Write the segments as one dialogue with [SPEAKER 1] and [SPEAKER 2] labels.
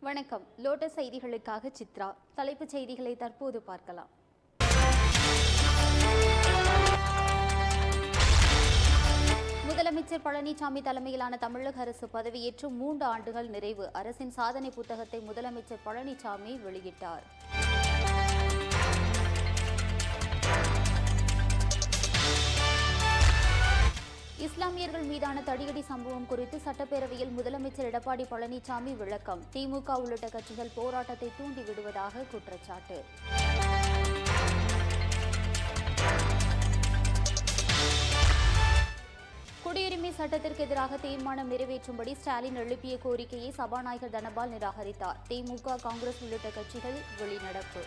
[SPEAKER 1] வணக்கம். லோட்டஸ் செய்திகளுக்காக சித்ரா. தலைப்புச் செய்திகளை தற்போது பார்க்கலாம். முதலமைச்சர் பழனிசாமி தலைமையிலான தமிழக அரசு பதவியேற்று 3 ஆண்டுகள் நிறைவு. அரசின் சாதனை புத்தகத்தை முதலமைச்சர் பழனிசாமி வெளியிட்டார். இஸ்லாமியர்கள் மீதான தடியடி சம்பவம் குறித்து சட்டப்பேரவையில் முதலமைச்சர் எடப்பாடி பழனிசாமி விளக்கம். திமுக உள்ளிட்ட கட்சிகள் போராட்டத்தை தூண்டிவிடுவதாக குற்றச்சாட்டு. குடியுரிமை சட்டத்திற்கு எதிராக தீர்மானம் நிறைவேற்றும்படி ஸ்டாலின் எழுப்பிய கோரிக்கையை சபாநாயகர் தனபால் நிராகரித்தார். திமுக, காங்கிரஸ் உள்ளிட்ட கட்சிகள் வெளிநடப்பு.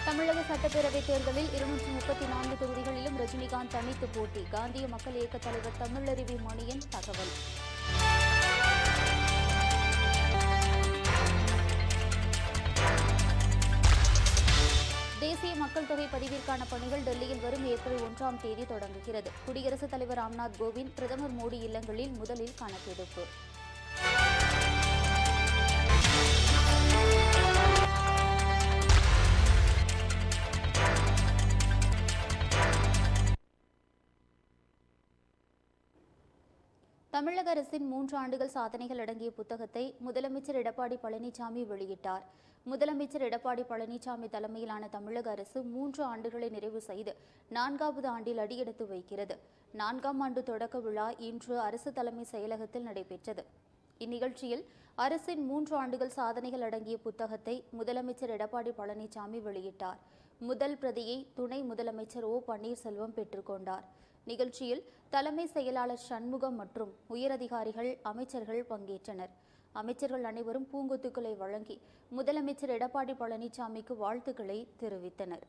[SPEAKER 1] தமிழக சட்டப்பேரவைத் தேர்தலில் 234 தொகுதிகளிலும் ரஜினிகாந்த் தனித்து போட்டி. காந்திய மக்கள் இயக்க தலைவர் தமிழருவி மணியன் தகவல். தேசிய மக்கள் தொகை பதிவிற்கான பணிகள் டெல்லியில் வரும் ஏப்ரல் 1ஆம் தேதி தொடங்குகிறது. குடியரசுத் தலைவர் ராம்நாத் கோவிந்த், பிரதமர் மோடி இல்லங்களில் முதலில் கணக்கெடுப்பு. தமிழக அரசின் 3 ஆண்டுகள் சாதனைகள் அடங்கிய புத்தகத்தை முதலமைச்சர் எடப்பாடி பழனிசாமி வெளியிட்டார். முதலமைச்சர் எடப்பாடி பழனிசாமி தலைமையிலான தமிழக அரசு 3 ஆண்டுகளை நிறைவு செய்து 4வது ஆண்டில் அடியெடுத்து வைக்கிறது. 4ஆம் ஆண்டு தொடக்க விழா இன்று அரசு தலைமை செயலகத்தில் நடைபெற்றது. இந்நிகழ்ச்சியில் அரசின் 3 ஆண்டுகள் சாதனைகள் அடங்கிய புத்தகத்தை முதலமைச்சர் எடப்பாடி பழனிசாமி வெளியிட்டார். முதல் பிரதியை துணை முதலமைச்சர் ஓ பன்னீர்செல்வம் பெற்றுக்கொண்டார். நிகழ்ச்சியில் தலைமை செயலாளர் சண்முகம் மற்றும் உயரதிகாரிகள், அமைச்சர்கள் பங்கேற்றனர். அமைச்சர்கள் அனைவரும் பூங்கொத்துக்களை வழங்கி முதலமைச்சர் எடப்பாடி பழனிசாமிக்கு வாழ்த்துக்களை தெரிவித்தனர்.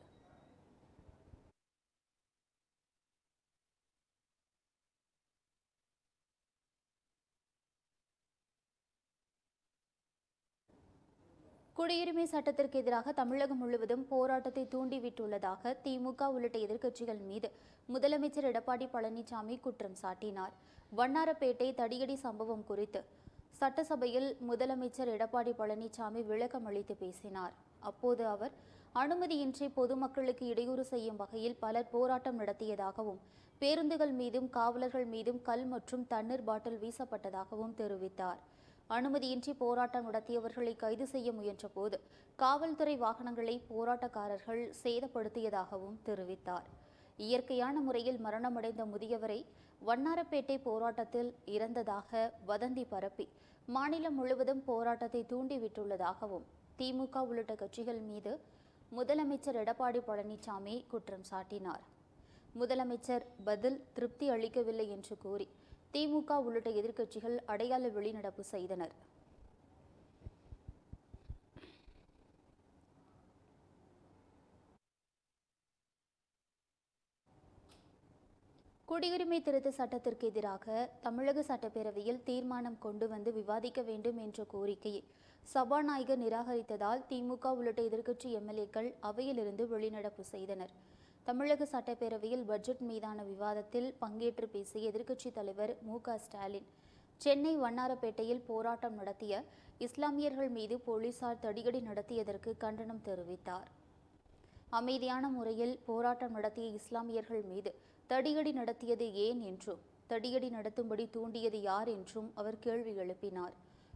[SPEAKER 1] குடியுரிமை சட்டத்திற்கு எதிராக தமிழகம் முழுவதும் போராட்டத்தை தூண்டிவிட்டுள்ளதாக திமுக உள்ளிட்ட எதிர்க்கட்சிகள் மீது முதலமைச்சர் எடப்பாடி பழனிசாமி குற்றம் சாட்டினார். வண்ணாரப்பேட்டை தடியடி சம்பவம் குறித்து சட்டசபையில் முதலமைச்சர் எடப்பாடி பழனிசாமி விளக்கம் அளித்து பேசினார். அப்போது அவர் அனுமதியின்றி பொதுமக்களுக்கு இடையூறு செய்யும் வகையில் பலர் போராட்டம் நடத்தியதாகவும், பேருந்துகள் மீதும் காவலர்கள் மீதும் கல் மற்றும் தண்ணீர் பாட்டில் வீசப்பட்டதாகவும் தெரிவித்தார். அனுமதியின்றி போராட்டம் நடத்தியவர்களை கைது செய்ய முயன்றபோது காவல்துறை வாகனங்களை போராட்டக்காரர்கள் சேதப்படுத்தியதாகவும் தெரிவித்தார். இயற்கையான முறையில் மரணமடைந்த முதியவரை வண்ணாரப்பேட்டை போராட்டத்தில் இறந்ததாக வதந்தி பரப்பி மாநிலம் முழுவதும் போராட்டத்தை தூண்டிவிட்டுள்ளதாகவும் திமுக உள்ளிட்ட கட்சிகள் மீது முதலமைச்சர் எடப்பாடி பழனிசாமி குற்றம் சாட்டினார். முதலமைச்சர் பதில் திருப்தி அளிக்கவில்லை என்று கூறி திமுக உள்ளிட்ட எதிர்க்கட்சிகள் அடையாள வெளிநடப்பு செய்தனர். குடியுரிமை திருத்த சட்டத்திற்கு எதிராக தமிழக சட்டப்பேரவையில் தீர்மானம் கொண்டு வந்து விவாதிக்க வேண்டும் என்ற கோரிக்கையை சபாநாயகர் நிராகரித்ததால் திமுக உள்ளிட்ட எதிர்க்கட்சி எம்எல்ஏக்கள் அவையிலிருந்து வெளிநடப்பு செய்தனர். தமிழக சட்டப்பேரவையில் பட்ஜெட் மீதான விவாதத்தில் பங்கேற்று பேசிய எதிர்க்கட்சித் தலைவர் மு.க. ஸ்டாலின், சென்னை வண்ணாரப்பேட்டையில் போராட்டம் நடத்திய இஸ்லாமியர்கள் மீது போலீசார் தடியடி நடத்தியதற்கு கண்டனம் தெரிவித்தார். அமைதியான முறையில் போராட்டம் நடத்திய இஸ்லாமியர்கள் மீது தடியடி நடத்தியது ஏன் என்றும், தடியடி நடத்தும்படி தூண்டியது யார் என்றும் அவர் கேள்வி எழுப்பினார்.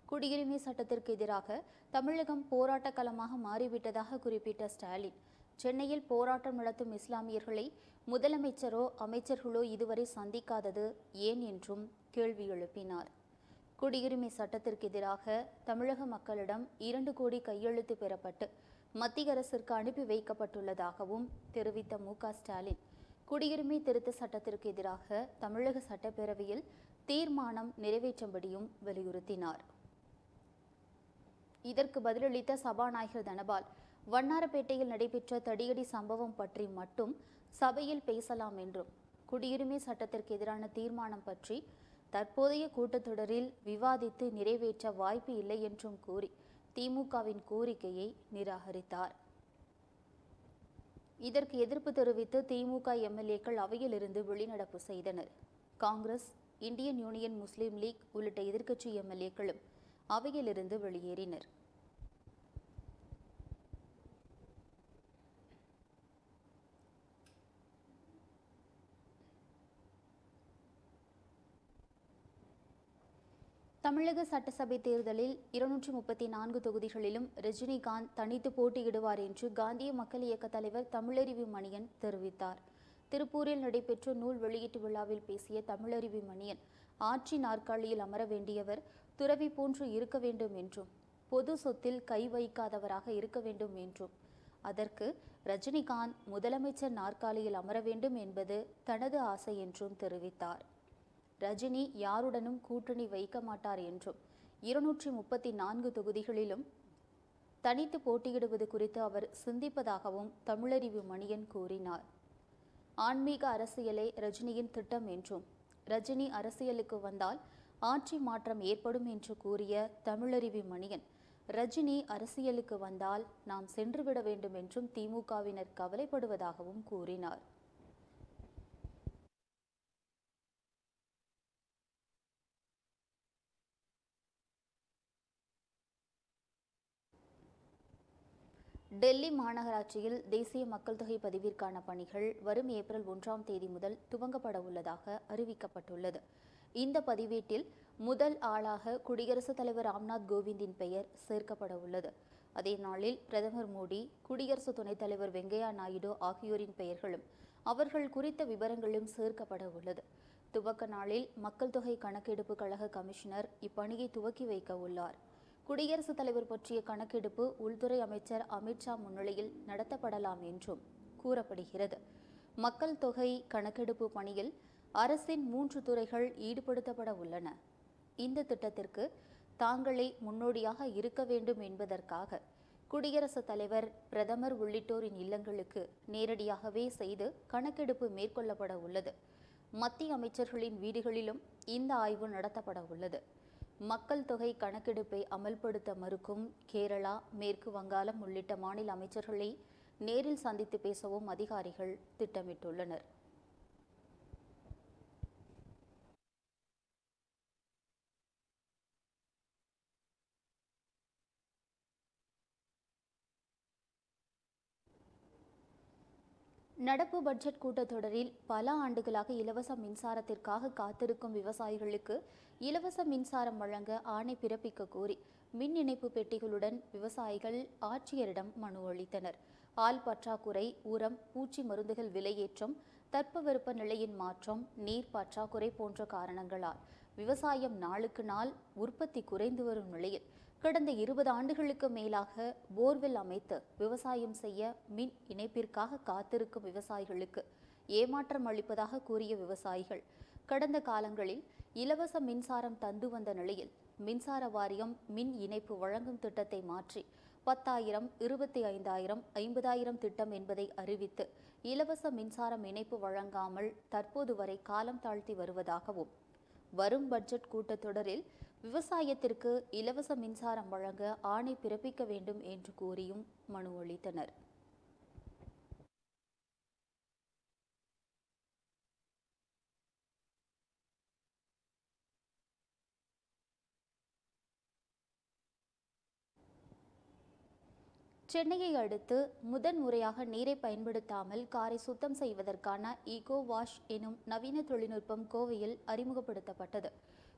[SPEAKER 1] குடியுரிமை சட்டத்திற்கு எதிராக தமிழகம் போராட்ட களமாக மாறிவிட்டதாக குறிப்பிட்ட ஸ்டாலின், சென்னையில் போராட்டம் நடத்தும் இஸ்லாமியர்களை முதலமைச்சரோ அமைச்சர்களோ இதுவரை சந்திக்காதது ஏன் என்றும் கேள்வி எழுப்பினார். குடியுரிமை சட்டத்திற்கு எதிராக தமிழக மக்களிடம் 2 கோடி கையெழுத்து பெறப்பட்டு மத்திய அரசிற்கு அனுப்பி வைக்கப்பட்டுள்ளதாகவும் தெரிவித்த மு.க. ஸ்டாலின், குடியுரிமை திருத்த சட்டத்திற்கு எதிராக தமிழக சட்டப்பேரவையில் தீர்மானம் நிறைவேற்றும்படியும் வலியுறுத்தினார். இதற்கு பதிலளித்த சபாநாயகர் தனபால், வண்ணாரப்பேட்டையில் நடைபெற்ற தடியடி சம்பவம் பற்றி மட்டும் சபையில் பேசலாம் என்றும், குடியுரிமை சட்டத்திற்கு எதிரான தீர்மானம் பற்றி தற்போதைய கூட்டத்தொடரில் விவாதித்து நிறைவேற்ற வாய்ப்பு இல்லை என்றும் கூறி திமுகவின் கோரிக்கையை நிராகரித்தார். இதற்கு எதிர்ப்பு தெரிவித்து திமுக எம்எல்ஏக்கள் அவையிலிருந்து வெளிநடப்பு செய்தனர். காங்கிரஸ், இந்தியன் யூனியன் முஸ்லீம் லீக் உள்ளிட்ட எதிர்க்கட்சி எம்எல்ஏக்களும் அவையிலிருந்து வெளியேறினர். தமிழக சட்டசபை தேர்தலில் 234 தொகுதிகளிலும் ரஜினிகாந்த் தனித்து போட்டியிடுவார் என்று காந்திய மக்கள் இயக்க தலைவர் தமிழருவி மணியன் தெரிவித்தார். திருப்பூரில் நடைபெற்ற நூல் வெளியீட்டு விழாவில் பேசிய தமிழருவி மணியன், ஆட்சி நாற்காலியில் அமர வேண்டியவர் துறவி போன்று இருக்க வேண்டும் என்றும், பொது சொத்தில் கை வைக்காதவராக இருக்க வேண்டும் என்றும், அதற்கு ரஜினிகாந்த் முதலமைச்சர் நாற்காலியில் அமர வேண்டும் என்பது தனது ஆசை என்றும் தெரிவித்தார். ரஜினி யாருடனும் கூட்டணி வைக்க மாட்டார் என்றும், 234 தொகுதிகளிலும் தனித்து போட்டியிடுவது குறித்து அவர் சிந்திப்பதாகவும் தமிழருவி மணியன் கூறினார். ஆன்மீக அரசியலே ரஜினியின் திட்டம் என்றும், ரஜினி அரசியலுக்கு வந்தால் ஆட்சி மாற்றம் ஏற்படும் என்று கூறிய தமிழருவி மணியன், ரஜினி அரசியலுக்கு வந்தால் நாம் சென்றுவிட வேண்டும் என்றும் திமுகவினர் கவலைப்படுவதாகவும் கூறினார். டெல்லி மாநகராட்சியில் தேசிய மக்கள் தொகை பதிவிற்கான பணிகள் வரும் ஏப்ரல் 1ஆம் தேதி முதல் துவங்கப்பட உள்ளதாக அறிவிக்கப்பட்டுள்ளது. இந்த பதிவேட்டில் முதல் ஆளாக குடியரசுத் தலைவர் ராம்நாத் கோவிந்தின் பெயர் சேர்க்கப்பட உள்ளது. அதே நாளில் பிரதமர் மோடி, குடியரசு துணைத் தலைவர் வெங்கையா நாயுடு ஆகியோரின் பெயர்களும் அவர்கள் குறித்த விவரங்களும் சேர்க்கப்பட உள்ளது. துவக்க நாளில் மக்கள் தொகை கணக்கெடுப்பு கழக கமிஷனர் இப்பணியை துவக்கி வைக்க உள்ளார். குடியரசுத் தலைவர் பற்றிய கணக்கெடுப்பு உள்துறை அமைச்சர் அமித்ஷா முன்னிலையில் நடத்தப்படலாம் என்றும் கூறப்படுகிறது. மக்கள் தொகை கணக்கெடுப்பு பணியில் அரசின் 3 துறைகள் ஈடுபடுத்தப்பட உள்ளன. இந்த திட்டத்திற்கு தாங்களே முன்னோடியாக இருக்க வேண்டும் என்பதற்காக குடியரசுத் தலைவர், பிரதமர் உள்ளிட்டோரின் இல்லங்களுக்கு நேரடியாகவே செய்து கணக்கெடுப்பு மேற்கொள்ளப்பட உள்ளது. மத்திய அமைச்சர்களின் வீடுகளிலும் இந்த ஆய்வு நடத்தப்பட உள்ளது. மக்கள் தொகை கணக்கெடுப்பை அமல்படுத்த மறுக்கும் கேரளா, மேற்கு வங்காளம் உள்ளிட்ட மாநில அமைச்சர்களை நேரில் சந்தித்து பேசவும் அதிகாரிகள் திட்டமிட்டுள்ளனர். நடப்பு பட்ஜெட் கூட்டத்தொடரில் பல ஆண்டுகளாக இலவச மின்சாரத்திற்காக காத்திருக்கும் விவசாயிகளுக்கு இலவச மின்சாரம் வழங்க ஆணை பிறப்பிக்க கோரி மின் இணைப்பு பெட்டிகளுடன் விவசாயிகள் ஆட்சியரிடம் மனு அளித்தனர். ஆள் பற்றாக்குறை, உரம், பூச்சி மருந்துகள் விலையேற்றம், தட்பவெப்ப நிலையின் மாற்றம், நீர் பற்றாக்குறை போன்ற காரணங்களால் விவசாயம் நாளுக்கு நாள் உற்பத்தி குறைந்து வரும் நிலையில் கடந்த 20 ஆண்டுகளுக்கு மேலாக போர்வெல் அமைத்து விவசாயம் செய்ய மின் இணைப்பிற்காக காத்திருக்கும் விவசாயிகளுக்கு ஏமாற்றம் அளிப்பதாக கூறிய விவசாயிகள், கடந்த காலங்களில் இலவச மின்சாரம் தந்து வந்த நிலையில் மின்சார வாரியம் மின் இணைப்பு வழங்கும் திட்டத்தை மாற்றி 10,000, 25,000, 50,000 திட்டம் என்பதை அறிவித்து இலவச மின்சாரம் இணைப்பு வழங்காமல் தற்போது வரை காலம் தாழ்த்தி வருவதாகவும், வரும் பட்ஜெட் கூட்டத்தொடரில் விவசாயத்திற்கு இலவச மின்சாரம் வழங்க ஆணை பிறப்பிக்க வேண்டும் என்று கூறியும் மனு அளித்தனர். சென்னையை அடுத்து முதன்முறையாக நீரை பயன்படுத்தாமல் காரை சுத்தம் செய்வதற்கான ஈகோ வாஷ் எனும் நவீன தொழில்நுட்பம் கோவையில் அறிமுகப்படுத்தப்பட்டது.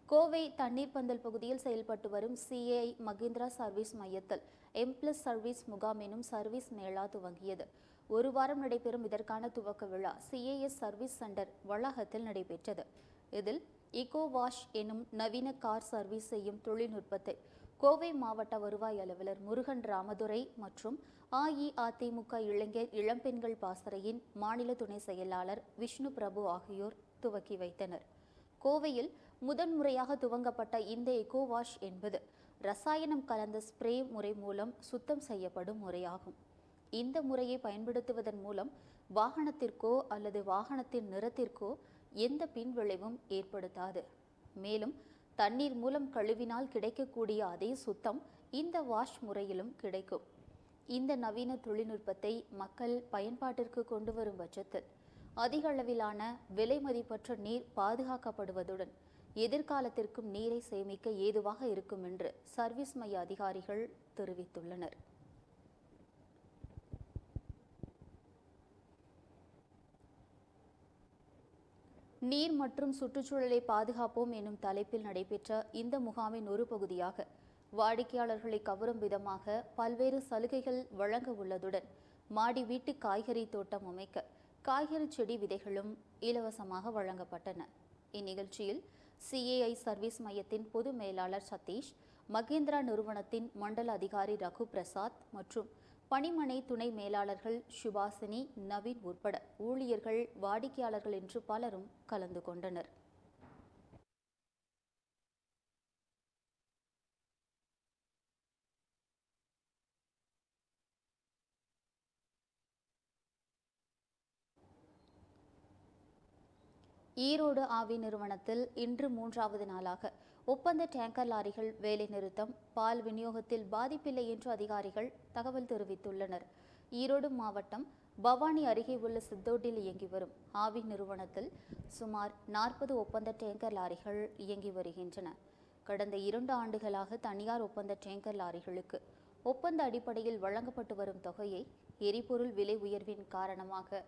[SPEAKER 1] கோவை தண்ணீர் பந்தல் பகுதியில் செயல்பட்டு வரும் CAI மகேந்திரா சர்வீஸ் மையத்தில் M+ சர்வீஸ் முகாம் எனும் சர்வீஸ் மேளா துவங்கியது. ஒரு வாரம் நடைபெறும் இதற்கான துவக்க விழா CAS சர்வீஸ் சென்டர் வளாகத்தில் நடைபெற்றது. இதில் ஈகோ வாஷ் எனும் நவீன கார் சர்வீஸ் செய்யும் தொழில்நுட்பத்தை கோவை மாவட்ட வருவாய் அலுவலர் முருகன் ராமதுரை மற்றும் அஇஅதிமுக இளைஞர் இளம்பெண்கள் பாசறையின் மாநில துணை செயலாளர் விஷ்ணு பிரபு ஆகியோர் துவக்கி வைத்தனர். கோவையில் முதன்முறையாக துவங்கப்பட்ட இந்த எக்கோ வாஷ் என்பது ரசாயனம் கலந்த ஸ்ப்ரே முறை மூலம் சுத்தம் செய்யப்படும் முறையாகும். இந்த முறையை பயன்படுத்துவதன் மூலம் வாகனத்திற்கோ அல்லது வாகனத்தின் நிறத்திற்கோ எந்த பின்விளைவும் ஏற்படுத்தாது. மேலும் தண்ணீர் மூலம் கழுவினால் கிடைக்கக்கூடிய அதே சுத்தம் இந்த வாஷ் முறையிலும் கிடைக்கும். இந்த நவீன தொழில்நுட்பத்தை மக்கள் பயன்பாட்டிற்கு கொண்டு வரும் பட்சத்தில் அதிக அளவிலான விலை மதிப்பற்ற நீர் பாதுகாக்கப்படுவதுடன் எதிர்காலத்திற்கும் நீரை சேமிக்க ஏதுவாக இருக்கும் என்று சர்வீஸ் மைய அதிகாரிகள் தெரிவித்துள்ளனர். நீர் மற்றும் சுற்றுச்சூழலை பாதுகாப்போம் எனும் தலைப்பில் நடைபெற்ற இந்த முகாமின் ஒரு பகுதியாக வாடிக்கையாளர்களை கவரும் விதமாக பல்வேறு சலுகைகள் வழங்க உள்ளதுடன் மாடி வீட்டு காய்கறி தோட்டம் அமைக்க காய்கறி செடி விதைகளும் இலவசமாக வழங்கப்பட்டன. இந்நிகழ்ச்சியில் சிஏஐ சர்வீஸ் மையத்தின் பொது மேலாளர் சதீஷ், மகேந்திரா நிறுவனத்தின் மண்டல அதிகாரி ரகு பிரசாத் மற்றும் பணிமனை துணை மேலாளர்கள் சுபாசினி, நவீன் உட்பட ஊழியர்கள், வாடிக்கையாளர்கள் என்று பலரும் கலந்து கொண்டனர். ஈரோடு ஆவி நிறுவனத்தில் இன்று 3வது நாளாக ஒப்பந்த டேங்கர் லாரிகள் வேலை நிறுத்தம். பால் விநியோகத்தில் பாதிப்பில்லை என்று அதிகாரிகள் தகவல் தெரிவித்துள்ளனர். ஈரோடு மாவட்டம் பவானி அருகே உள்ள சித்தோட்டில் இயங்கி வரும் ஆவி நிறுவனத்தில் சுமார் 40 ஒப்பந்த டேங்கர் லாரிகள் இயங்கி வருகின்றன. கடந்த 2 ஆண்டுகளாக தனியார் ஒப்பந்த டேங்கர் லாரிகளுக்கு ஒப்பந்த அடிப்படையில் வழங்கப்பட்டு வரும் தொகையை எரிபொருள் விலை உயர்வின் காரணமாக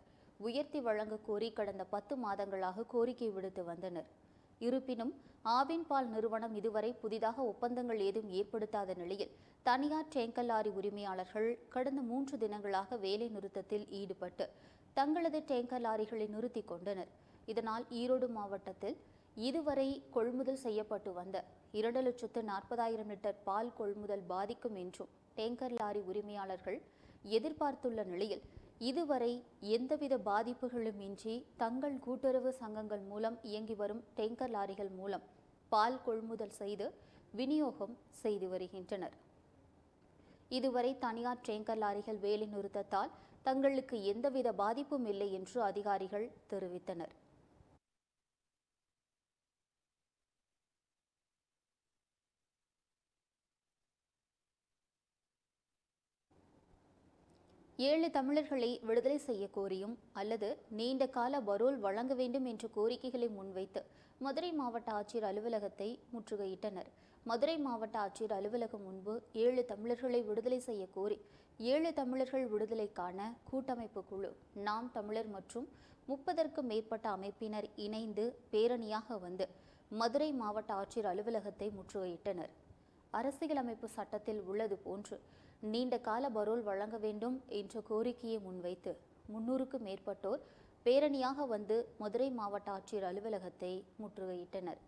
[SPEAKER 1] உயர்த்தி வழங்க கோரி கடந்த 10 மாதங்களாக கோரிக்கை விடுத்து வந்தனர். இருப்பினும் ஆவின் பால் நிறுவனம் இதுவரை புதிதாக ஒப்பந்தங்கள் ஏதும் ஏற்படுத்தாத நிலையில் தனியார் டேங்கர் லாரி உரிமையாளர்கள் கடந்த 3 தினங்களாக வேலை நிறுத்தத்தில் ஈடுபட்டு தங்களது டேங்கர் லாரிகளை நிறுத்திக் கொண்டனர். இதனால் ஈரோடு மாவட்டத்தில் இதுவரை கொள்முதல் செய்யப்பட்டு வந்த 2,40,000 லிட்டர் பால் கொள்முதல் பாதிக்கும் என்றும் டேங்கர் லாரி உரிமையாளர்கள் எதிர்பார்த்துள்ள நிலையில் இதுவரை எந்தவித பாதிப்புகளும் இன்றி தங்கள் கூட்டுறவு சங்கங்கள் மூலம் இயங்கி வரும் டேங்கர் லாரிகள் மூலம் பால் கொள்முதல் செய்து விநியோகம் செய்து வருகின்றனர். இதுவரை தனியார் டேங்கர் லாரிகள் வேலை நிறுத்தத்தால் தங்களுக்கு எந்தவித பாதிப்பும் இல்லை என்று அதிகாரிகள் தெரிவித்தனர். ஏழு தமிழர்களை விடுதலை செய்ய கோரியும் அல்லது நீண்ட கால பரோல் வழங்க வேண்டும் என்ற கோரிக்கைகளை முன்வைத்து மதுரை மாவட்ட ஆட்சியர் அலுவலகத்தை முற்றுகையிட்டனர். மதுரை மாவட்ட ஆட்சியர் அலுவலகம் முன்பு 7 தமிழர்களை விடுதலை செய்ய கோரி 7 தமிழர்கள் விடுதலைக்கான கூட்டமைப்பு குழு, நாம் தமிழர் மற்றும் 30க்கும் மேற்பட்ட அமைப்பினர் இணைந்து பேரணியாக வந்து மதுரை மாவட்ட ஆட்சியர் அலுவலகத்தை முற்றுகையிட்டனர். அரசியலமைப்பு சட்டத்தில் உள்ளது போன்று நீண்ட கால பரோல் வழங்க வேண்டும் என்ற கோரிக்கையை முன்வைத்து 300க்கும் மேற்பட்டோர் பேரணியாக வந்து மதுரை மாவட்ட ஆட்சியர் அலுவலகத்தை முற்றுகையிட்டனர்.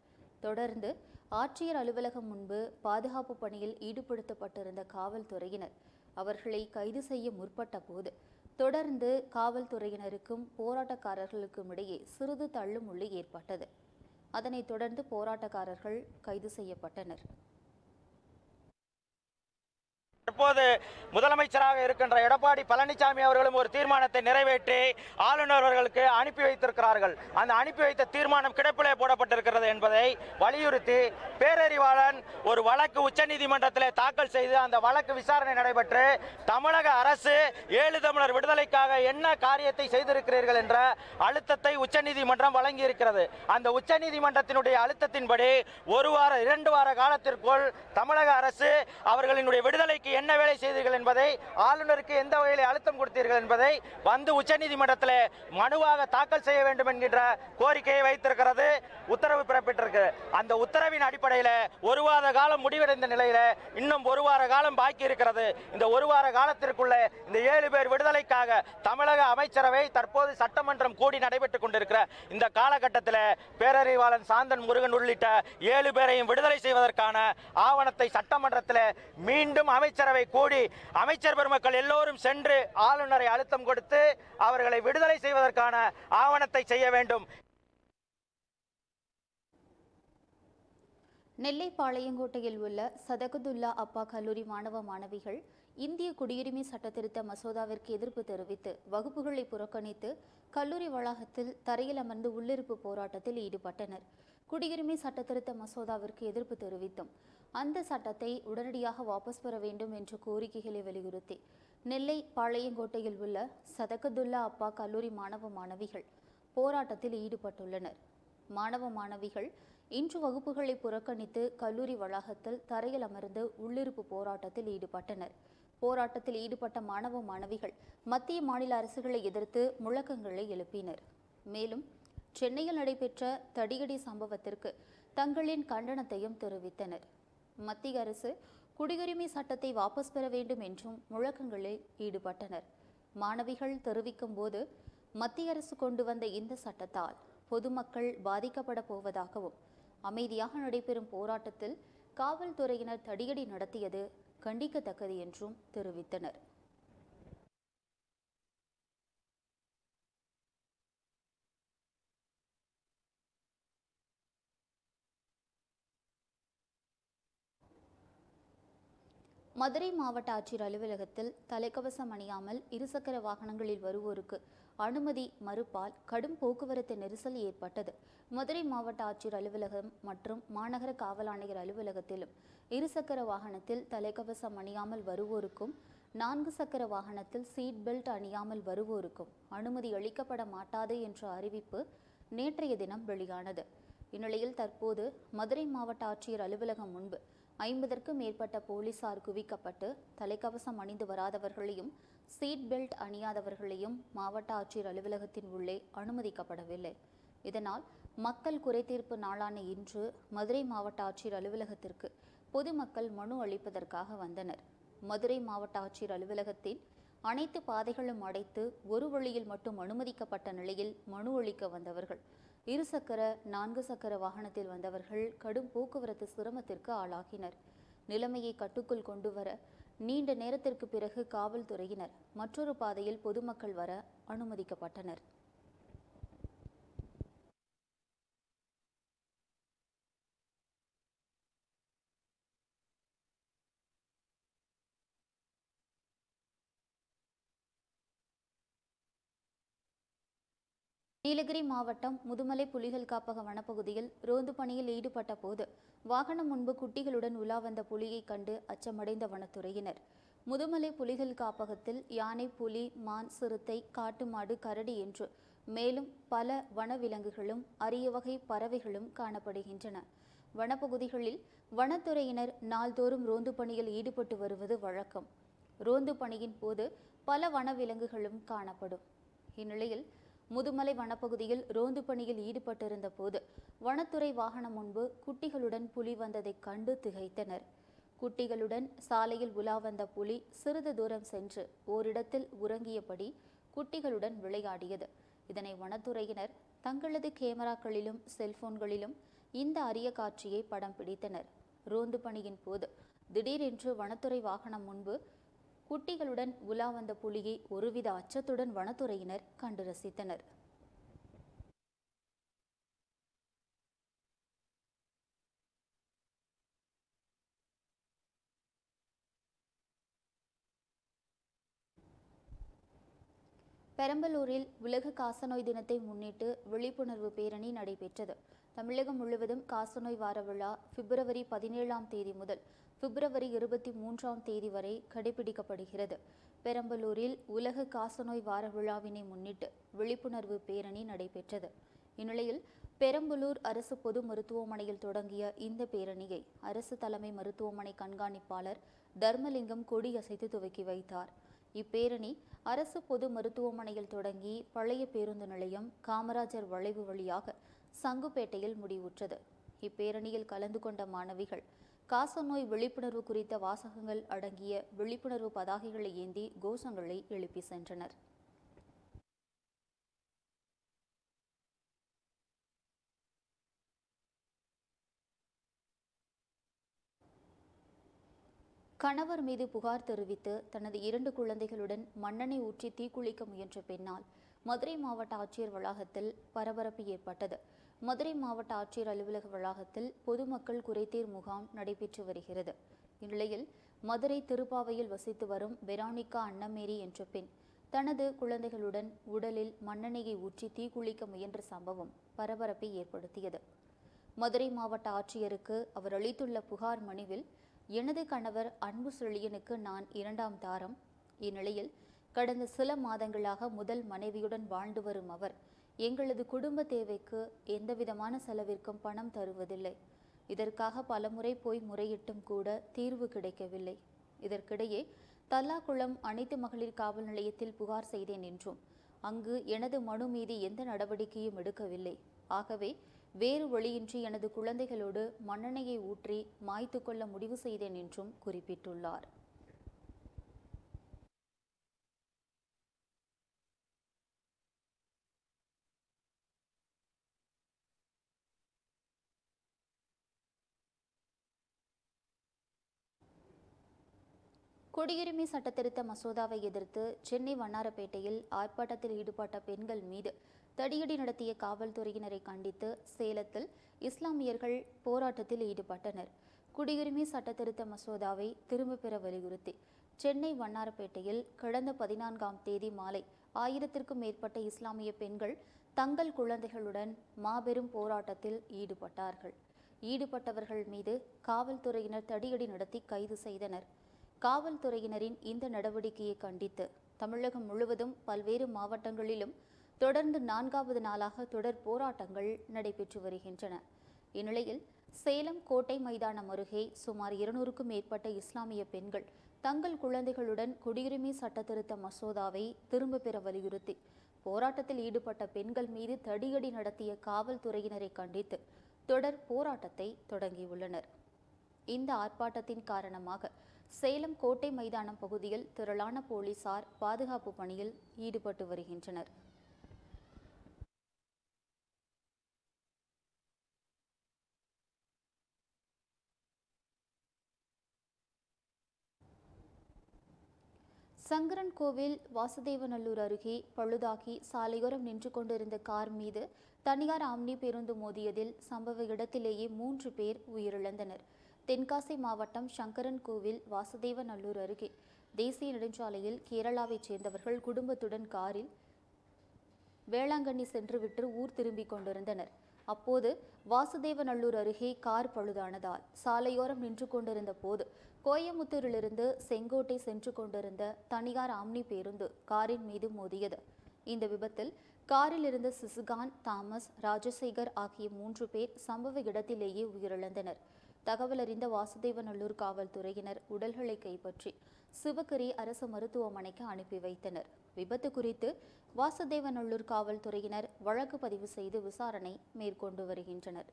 [SPEAKER 1] தொடர்ந்து ஆட்சியர் அலுவலகம் முன்பு பாதுகாப்பு பணியில் ஈடுபடுத்தப்பட்டிருந்த காவல்துறையினர் அவர்களை கைது செய்ய முற்பட்ட போது தொடர்ந்து காவல்துறையினருக்கும் போராட்டக்காரர்களுக்கும் இடையே சிறிது தள்ளுமுள்ளு ஏற்பட்டது. அதனைத் தொடர்ந்து போராட்டக்காரர்கள் கைது செய்யப்பட்டனர்.
[SPEAKER 2] தற்போது முதலமைச்சராக இருக்கின்ற எடப்பாடி பழனிசாமி அவர்களும் ஒரு தீர்மானத்தை நிறைவேற்றி ஆளுநர் அவர்களுக்கு அனுப்பி வைத்திருக்கிறார்கள். அந்த அனுப்பி வைத்த தீர்மானம் கிடப்பிலே போடப்பட்டிருக்கிறது என்பதை வலியுறுத்தி பேரறிவாளன் ஒரு வழக்கு உச்சநீதிமன்றத்தில் தாக்கல் செய்து அந்த வழக்கு விசாரணை நடைபெற்று தமிழக அரசு 7 தமிழர் விடுதலைக்காக என்ன காரியத்தை செய்திருக்கிறீர்கள் என்ற அழுத்தத்தை உச்சநீதிமன்றம் வழங்கி இருக்கிறது. அந்த உச்சநீதிமன்றத்தினுடைய அழுத்தத்தின்படி 2 வார காலத்திற்குள் தமிழக அரசு அவர்களினுடைய விடுதலைக்கு என்ன வேலை செய்தீர்கள் என்பதை, ஆளுநருக்கு எந்த வகையில் அழுத்தம் கொடுத்தீர்கள் என்பதை வந்து உச்சநீதிமன்றத்தில் மனுவாக தாக்கல் செய்ய வேண்டும் என்கின்ற கோரிக்கையை வைத்திருக்கிறது, உத்தரவு பிறப்பிட்டிருக்கு. அந்த உத்தரவின் அடிப்படையில் 1 வார காலம் முடிவடைந்த நிலையில் இன்னும் 1 வார காலம் பாக்கி இருக்கிறது. இந்த 1 வார காலத்திற்குள்ள இந்த 7 பேர் விடுதலைக்காக தமிழக அமைச்சரவை தற்போது சட்டமன்றம் கூடி நடைபெற்றுக் கொண்டிருக்கிற இந்த காலகட்டத்தில் பேரறிவாளன் சாந்தன் முருகன் உள்ளிட்ட 7 பேரையும் விடுதலை செய்வதற்கான ஆவணத்தை சட்டமன்றத்தில் மீண்டும் அமைச்சரவை கூடி அமைச்சர் பெருமக்கள் எல்லோரும் சென்று ஆளுநரை அழுத்தம் கொடுத்து அவர்களை விடுதலை செய்வதற்கான ஆவணத்தை செய்ய வேண்டும்.
[SPEAKER 1] நெல்லை பாளையங்கோட்டையில் உள்ள சதகதுல்லா அப்பா கல்லூரி மாணவ மாணவிகள் இந்திய குடியுரிமை சட்டத்திருத்த மசோதாவிற்கு எதிர்ப்பு தெரிவித்து வகுப்புகளை புறக்கணித்து கல்லூரி வளாகத்தில் தரையில் அமர்ந்து உள்ளிருப்பு போராட்டத்தில் ஈடுபட்டனர். குடியுரிமை சட்டத்திருத்த மசோதாவிற்கு எதிர்ப்பு தெரிவித்தும் அந்த சட்டத்தை உடனடியாக வாபஸ் பெற வேண்டும் என்ற கோரிக்கைகளை வலியுறுத்தி நெல்லை பாளையங்கோட்டையில் உள்ள சதகதுல்லா அப்பா கல்லூரி மாணவ மாணவிகள் போராட்டத்தில் ஈடுபட்டுள்ளனர். மாணவ மாணவிகள் இன்று வகுப்புகளை புறக்கணித்து கல்லூரி வளாகத்தில் தரையில் அமர்ந்து உள்ளிருப்பு போராட்டத்தில் ஈடுபட்டனர். போராட்டத்தில் ஈடுபட்ட மாணவ மாணவிகள் மத்திய மாநில அரசுகளை எதிர்த்து முழக்கங்களை எழுப்பினர். மேலும் சென்னையில் நடைபெற்ற தடியடி சம்பவத்திற்கு தங்களின் கண்டனத்தையும் தெரிவித்தனர். மத்திய அரசு குடியுரிமை சட்டத்தை வாபஸ் பெற வேண்டும் என்றும் முழக்கங்களில் ஈடுபட்டனர். மாணவிகள் தெரிவிக்கும் போது, மத்திய அரசு கொண்டு வந்த இந்த சட்டத்தால் பொதுமக்கள் பாதிக்கப்பட போவதாகவும், அமைதியாக நடைபெறும் போராட்டத்தில் காவல்துறையினர் தடியடி நடத்தியது கண்டிக்கத்தக்கது என்றும் தெரிவித்தனர். மதுரை மாவட்ட ஆட்சியர் அலுவலகத்தில் தலைக்கவசம் அணியாமல் இருசக்கர வாகனங்களில் வருவோருக்கு அனுமதி மறுப்பால் கடும் போக்குவரத்து நெரிசல் ஏற்பட்டது. மதுரை மாவட்ட ஆட்சியர் அலுவலகம் மற்றும் மாநகர காவல் ஆணையர் அலுவலகத்திலும் இருசக்கர வாகனத்தில் தலைக்கவசம் அணியாமல் வருவோருக்கும் 4 சக்கர வாகனத்தில் சீட் பெல்ட் அணியாமல் வருவோருக்கும் அனுமதி அளிக்கப்பட மாட்டாது என்ற அறிவிப்பு நேற்றைய தினம் வெளியானது. இந்நிலையில் தற்போது மதுரை மாவட்ட ஆட்சியர் அலுவலகம் முன்பு 50க்கும் மேற்பட்ட போலீசார் குவிக்கப்பட்டு தலைக்கவசம் அணிந்து வராதவர்களையும் சீட் பெல்ட் அணியாதவர்களையும் மாவட்ட ஆட்சியர் அலுவலகத்தின் உள்ளே அனுமதிக்கப்படவில்லை. இதனால் மக்கள் குறைதீர்ப்பு நாளான இன்று மதுரை மாவட்ட ஆட்சியர் அலுவலகத்திற்கு பொதுமக்கள் மனு அளிப்பதற்காக வந்தனர். மதுரை மாவட்ட ஆட்சியர் அலுவலகத்தின் அனைத்து பாதைகளும் அடைத்து ஒரு வழியில் மட்டும் அனுமதிக்கப்பட்ட நிலையில் மனு அளிக்க வந்தவர்கள், இருசக்கர 4 சக்கர வாகனத்தில் வந்தவர்கள் கடும் போக்குவரத்து சிரமத்திற்கு ஆளாகினர். நிலைமையை கட்டுக்குள் கொண்டு வர நீண்ட நேரத்திற்கு பிறகு காவல்துறையினர் மற்றொரு பாதையில் பொதுமக்கள் வர அனுமதிக்கப்பட்டனர். நீலகிரி மாவட்டம் முதுமலை புலிகள் காப்பக வனப்பகுதியில் ரோந்து பணியில் ஈடுபட்ட போது வாகனம் முன்பு குட்டிகளுடன் உலா வந்த புலியை கண்டு அச்சமடைந்த வனத்துறையினர் முதுமலை புலிகள் காப்பகத்தில் யானை, புலி, மான், சிறுத்தை, காட்டு மாடு, கரடி என்று மேலும் பல வனவிலங்குகளும் அரிய வகை பறவைகளும் காணப்படுகின்றன. வனப்பகுதிகளில் வனத்துறையினர் நாள்தோறும் ரோந்து பணியில் ஈடுபட்டு வருவது வழக்கம். ரோந்து பணியின் போது பல வனவிலங்குகளும் காணப்படும். இந்நிலையில் முதுமலை வனப்பகுதியில் ரோந்து பணியில் ஈடுபட்டிருந்த போது வனத்துறை வாகனம் முன்பு குட்டிகளுடன் புலி வந்ததைக் கண்டு திகைத்தனர். குட்டிகளுடன் சாலையில் உலா வந்த புலி சிறிது தூரம் சென்று ஓரிடத்தில் உறங்கியபடி குட்டிகளுடன் விளையாடியது. இதனை வனத்துறையினர் தங்களது கேமராக்களிலும் செல்போன்களிலும் இந்த அரிய காட்சியை படம் பிடித்தனர். ரோந்து பணியின் போது திடீரென்று வனத்துறை வாகனம் முன்பு குட்டிகளுடன் உலா வந்த புலியை ஒருவித அச்சத்துடன் வனத்துறையினர் கண்டு ரசித்தனர். பெரம்பலூரில் உலக காசநோய் தினத்தை முன்னிட்டு விழிப்புணர்வு பேரணி நடைபெற்றது. தமிழகம் முழுவதும் காசநோய் வார விழா பிப்ரவரி 17ஆம் தேதி முதல் பிப்ரவரி 23ஆம் தேதி வரை கடைபிடிக்கப்படுகிறது. பெரம்பலூரில் உலக காசநோய் வார விழாவினை முன்னிட்டு விழிப்புணர்வு பேரணி நடைபெற்றது. இந்நிலையில் பெரம்பலூர் அரசு பொது மருத்துவமனையில் தொடங்கிய இந்த பேரணியை அரசு தலைமை மருத்துவமனை கண்காணிப்பாளர் தர்மலிங்கம் கொடியசைத்து துவக்கி வைத்தார். இப்பேரணி அரசு பொது மருத்துவமனையில் தொடங்கி பழைய பேருந்து நிலையம், காமராஜர் வளைவு வழியாக சங்குப்பேட்டையில் முடிவுற்றது. இப்பேரணியில் கலந்து கொண்ட மாணவிகள் காசநோய் விழிப்புணர்வு குறித்த வாசகங்கள் அடங்கிய விழிப்புணர்வு பதாகைகளை ஏந்தி கோஷங்களை எழுப்பி சென்றனர். கணவர் மீது புகார் தெரிவித்து தனது 2 குழந்தைகளுடன் மண்ணெண்ணெய் ஊற்றி தீக்குளிக்க முயன்ற பெண்ணால் மதுரை மாவட்ட ஆட்சியர் வளாகத்தில் பரபரப்பு ஏற்பட்டது. மதுரை மாவட்ட ஆட்சியர் அலுவலக வளாகத்தில் பொதுமக்கள் குறைதீர் முகாம் நடைபெற்று வருகிறது. இந்நிலையில் மதுரை திருப்பாவையில் வசித்து வரும் வெரானிகா அன்னமேரி என்ற பெண் தனது குழந்தைகளுடன் உடலில் மண்ணெண்ணெயை ஊற்றி தீக்குளிக்க முயன்ற சம்பவம் பரபரப்பை ஏற்படுத்தியது. மதுரை மாவட்ட ஆட்சியருக்கு அவர் அளித்துள்ள புகார் மனுவில், எனது கணவர் அன்பு செழியனுக்கு நான் 2ஆம் தாரம். இந்நிலையில் கடந்த சில மாதங்களாக முதல் மனைவியுடன் வாழ்ந்து வரும் அவர் எங்களது குடும்ப தேவைக்கு எந்தவிதமான செலவிற்கும் பணம் தருவதில்லை. இதற்காக பலமுறை போய் முறையிட்டும் கூட தீர்வு கிடைக்கவில்லை. இதற்கிடையே தல்லாகுளம் அனைத்து மகளிர் காவல் நிலையத்தில் புகார் செய்தேன் என்றும் அங்கு எனது மனு மீது எந்த நடவடிக்கையும் எடுக்கவில்லை. ஆகவே வேறு வழியின்றி எனது குழந்தைகளோடு மண்ணெண்ணெயை ஊற்றி மாய்த்து கொள்ள முடிவு செய்தேன் என்றும் குறிப்பிட்டுள்ளார். குடியுரிமை சட்டத்திருத்த மசோதாவை எதிர்த்து சென்னை வண்ணாரப்பேட்டையில் ஆர்ப்பாட்டத்தில் ஈடுபட்ட பெண்கள் மீது தடியடி நடத்திய காவல்துறையினரை கண்டித்து சேலத்தில் இஸ்லாமியர்கள் போராட்டத்தில் ஈடுபட்டனர். குடியுரிமை சட்டத்திருத்த மசோதாவை திரும்ப பெற வலியுறுத்தி சென்னை வண்ணாரப்பேட்டையில் கடந்த 14ஆம் தேதி மாலை 1000க்கும் மேற்பட்ட இஸ்லாமிய பெண்கள் தங்கள் குழந்தைகளுடன் மாபெரும் போராட்டத்தில் ஈடுபட்டார்கள். ஈடுபட்டவர்கள் மீது காவல்துறையினர் தடியடி நடத்தி கைது செய்தனர். காவல்துறையினரின் இந்த நடவடிக்கையை கண்டித்து தமிழகம் முழுவதும் பல்வேறு மாவட்டங்களிலும் தொடர்ந்து 4வது நாளாக தொடர் போராட்டங்கள் நடைபெற்று வருகின்றன. இந்நிலையில் சேலம் கோட்டை மைதானம் அருகே சுமார் 200க்கும் மேற்பட்ட இஸ்லாமிய பெண்கள் தங்கள் குழந்தைகளுடன் குடியுரிமை சட்டத்திருத்த மசோதாவை திரும்ப பெற வலியுறுத்தி போராட்டத்தில் ஈடுபட்ட பெண்கள் மீது தடியடி நடத்திய காவல்துறையினரை கண்டித்து தொடர் போராட்டத்தை தொடங்கியுள்ளனர். இந்த ஆர்ப்பாட்டத்தின் காரணமாக சேலம் கோட்டை மைதானம் பகுதியில் திரளான போலீசார் பாதுகாப்பு பணியில் ஈடுபட்டு வருகின்றனர். சங்கரன்கோவில் வாசுதேவநல்லூர் அருகே பழுதாகி சாலையோரம் நின்று கொண்டிருந்த கார் மீது தனியார் ஆம்னி பேருந்து மோதியதில் சம்பவ இடத்திலேயே 3 பேர் உயிரிழந்தனர். தென்காசி மாவட்டம் சங்கரன்கோவில் வாசுதேவநல்லூர் அருகே தேசிய நெடுஞ்சாலையில் கேரளாவைச் சேர்ந்தவர்கள் குடும்பத்துடன் காரில் வேளாங்கண்ணி சென்றுவிட்டு ஊர் திரும்பிக் கொண்டிருந்தனர். அப்போது வாசுதேவநல்லூர் அருகே கார் பழுதானதால் சாலையோரம் நின்று கொண்டிருந்த போது கோயமுத்தூரிலிருந்து செங்கோட்டை சென்று கொண்டிருந்த தனியார் ஆம்னி பேருந்து காரின் மீது மோதியது. இந்த விபத்தில் காரில் இருந்த சிசுகான், தாமஸ், ராஜசேகர் ஆகிய 3 பேர் சம்பவ இடத்திலேயே உயிரிழந்தனர். தகவல் அறிந்த வாசுதேவநல்லூர் காவல்துறையினர் உடல்களை கைப்பற்றி சிவகிரி அரசு மருத்துவமனைக்கு அனுப்பி வைத்தனர். விபத்து குறித்து வாசுதேவநல்லூர் காவல்துறையினர் வழக்கு பதிவு செய்து விசாரணை மேற்கொண்டு வருகின்றனர்.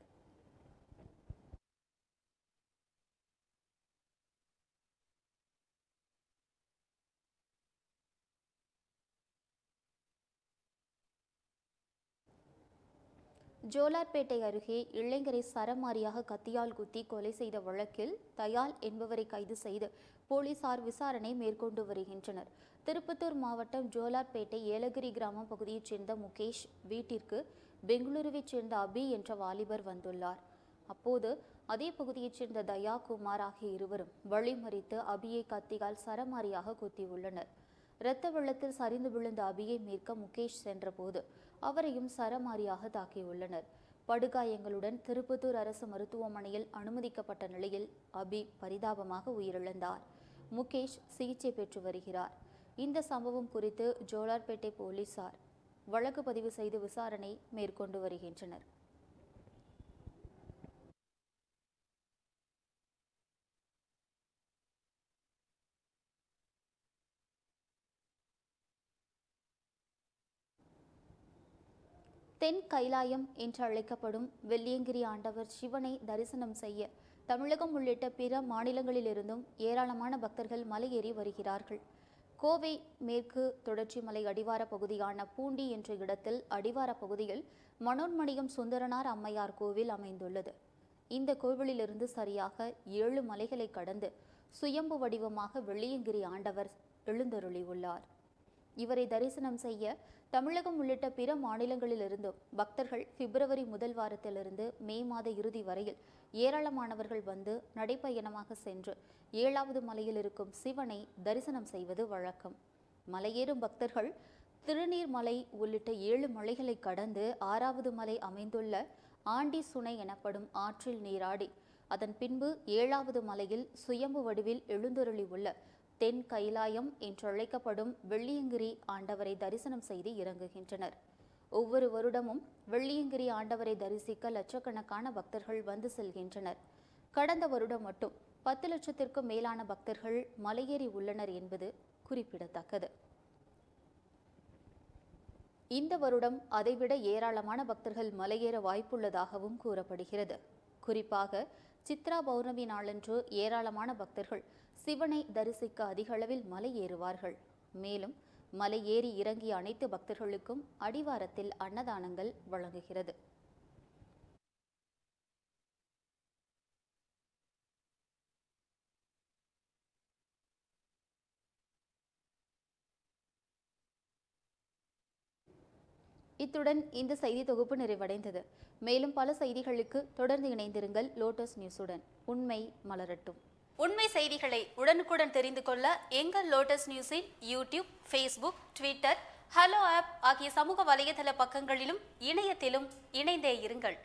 [SPEAKER 1] ஜோலார்பேட்டை அருகே இளைஞரை சரமாரியாக கத்தியால் குத்தி கொலை செய்த வழக்கில் தயாள் என்பவரை கைது செய்து போலீசார் விசாரணை மேற்கொண்டு வருகின்றனர். திருப்பத்தூர் மாவட்டம் ஜோலார்பேட்டை ஏலகிரி கிராமம் பகுதியைச் சேர்ந்த முகேஷ் வீட்டிற்கு பெங்களூருவைச் சேர்ந்த அபி என்ற வாலிபர் வந்துள்ளார். அப்போது அதே பகுதியைச் சேர்ந்த தயா, குமார் ஆகிய இருவரும் வழிமறித்து அபியை கத்தியால் சரமாரியாக குத்தியுள்ளனர். இரத்த வெள்ளத்தில் சரிந்து விழுந்த அபியை மீட்க முகேஷ் சென்றபோது அவரையும் சரமாரியாக தாக்கியுள்ளனர். படுகாயங்களுடன் திருப்பத்தூர் அரசு மருத்துவமனையில் அனுமதிக்கப்பட்ட நிலையில் அபி பரிதாபமாக உயிரிழந்தார். முகேஷ் சிகிச்சை பெற்று வருகிறார். இந்த சம்பவம் குறித்து ஜோலார்பேட்டை போலீசார் வழக்கு பதிவு செய்து விசாரணை மேற்கொண்டு வருகின்றனர். தென் கைலாயம் என்று அழைக்கப்படும் வெள்ளியங்கிரி ஆண்டவர் சிவனை தரிசனம் செய்ய தமிழகம் உள்ளிட்ட பிற மாநிலங்களிலிருந்தும் ஏராளமான பக்தர்கள் மலையேறி வருகிறார்கள். கோவை மேற்கு தொடர்ச்சி மலை அடிவார பகுதியான பூண்டி என்ற இடத்தில் அடிவார பகுதியில் மனோன்மணியம் சுந்தரனார் அம்மையார் கோவில் அமைந்துள்ளது. இந்த கோவிலிலிருந்து சரியாக 7 மலைகளை கடந்து சுயம்பு வடிவமாக வெள்ளியங்கிரி ஆண்டவர் எழுந்தருளியுள்ளார். இவரை தரிசனம் செய்ய தமிழகம் உள்ளிட்ட பிற மாநிலங்களிலிருந்தும் பக்தர்கள் பிப்ரவரி முதல் வாரத்திலிருந்து மே மாத இறுதி வரையில் ஏராளமானவர்கள் வந்து நடைப்பயணமாக சென்று 7வது மலையில் இருக்கும் சிவனை தரிசனம் செய்வது வழக்கம். மலையேறும் பக்தர்கள் திருநீர்மலை உள்ளிட்ட 7 மலைகளை கடந்து 6வது மலை அமைந்துள்ள ஆண்டி சுனை எனப்படும் ஆற்றில் நீராடி அதன் பின்பு 7வது மலையில் சுயம்பு வடிவில் எழுந்தருளி உள்ள தென் கைலாயம் என்றழைக்கப்படும் வெள்ளியங்கிரி ஆண்டவரை தரிசனம் செய்து இறங்குகின்றனர். ஒவ்வொரு வருடமும் வெள்ளியங்கிரி ஆண்டவரை தரிசிக்க லட்சக்கணக்கான பக்தர்கள் வந்து செல்கின்றனர். கடந்த வருடம் மட்டும் 10 லட்சத்திற்கும் மேலான பக்தர்கள் மலையேறி உள்ளனர் என்பது குறிப்பிடத்தக்கது. இந்த வருடம் அதைவிட ஏராளமான பக்தர்கள் மலையேற வாய்ப்புள்ளதாகவும் கூறப்படுகிறது. குறிப்பாக சித்ரா பௌர்ணமி நாளன்று ஏராளமான பக்தர்கள் சிவனை தரிசிக்க அதிக அளவில் மலை ஏறுவார்கள். மேலும் மலை ஏறி இறங்கிய அனைத்து பக்தர்களுக்கும் அடிவாரத்தில் அன்னதானங்கள் வழங்குகிறது. இத்துடன் இந்த செய்தி தொகுப்பு நிறைவடைந்தது. மேலும் பல செய்திகளுக்கு தொடர்ந்து இணைந்திருங்கள் லோட்டஸ் நியூஸுடன். உண்மை மலரட்டும். உண்மை செய்திகளை உடனுக்குடன் தெரிந்து கொள்ள எங்கள் லோட்டஸ் நியூஸின் YouTube, Facebook, Twitter, Hello app ஆகிய சமூக வலைதள பக்கங்களிலும் இணையத்திலும் இணைந்தே இருங்கள்.